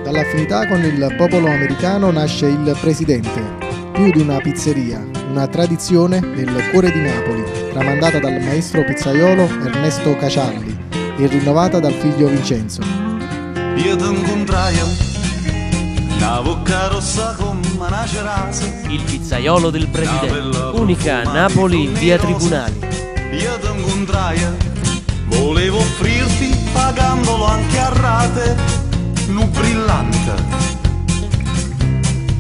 Dall'affinità con il popolo americano nasce il Presidente, più di una pizzeria, una tradizione nel cuore di Napoli, tramandata dal maestro pizzaiolo Ernesto Cacialli e rinnovata dal figlio Vincenzo. Io ti incontraio, una bocca rossa come una cerasa. Il pizzaiolo del Presidente, unica a Napoli in via Tribunali. Io ti incontraio, volevo offrirti, pagandolo anche a rate, un brillante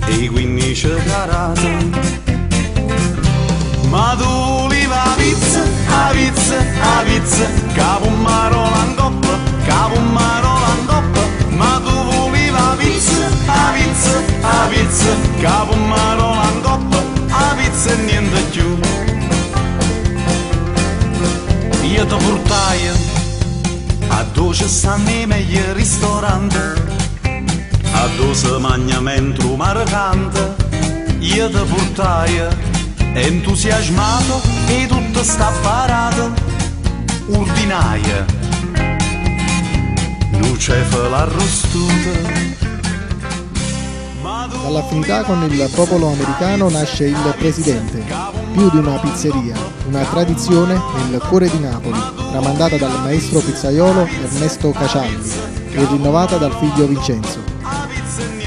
e 15 carate. Ma tu voleva a pizza, capo un marola in coppa, capo un marola in coppa. Ma tu voleva a pizza, capo un marola in coppa, a pizza e niente più. Io ti portai a dove stanno i meglio ristoranti, a dove si mangia mentre marcante. Io ti portai entusiasmato e tutto sta parato, ordinaia, luce l'arrostuta. Dall'affinità con il popolo americano nasce il Presidente, più di una pizzeria, una tradizione nel cuore di Napoli, tramandata dal maestro pizzaiolo Ernesto Cacialli e rinnovata dal figlio Vincenzo.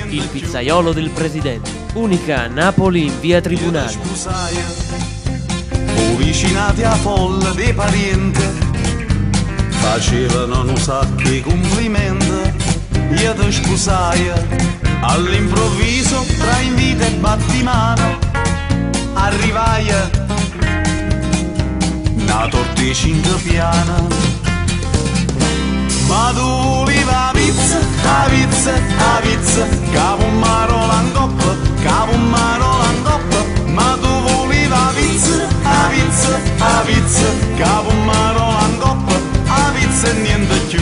Il pizzaiolo del Presidente, unica a Napoli in via Tribunali. Vicinati a folla dei parenti, facevano un sacco di complimenti. Io ti scusai all'improvviso, tra invito e battimano, arrivai una torticina piana. Ma tu voleva a pizza, capo un marola in coppa, capo un marola in coppa. Ma tu voleva a pizza, capo un marola in coppa, a pizza e niente più.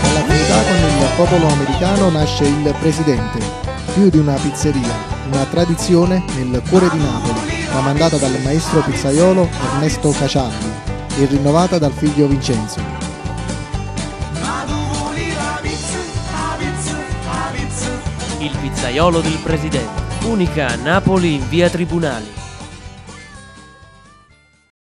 Dall'affinità con il popolo americano nasce il Presidente, più di una pizzeria, una tradizione nel cuore di Napoli, tramandata dal maestro pizzaiolo Ernesto Cacialli e rinnovata dal figlio Vincenzo. Il pizzaiolo del Presidente, unica a Napoli in via Tribunali.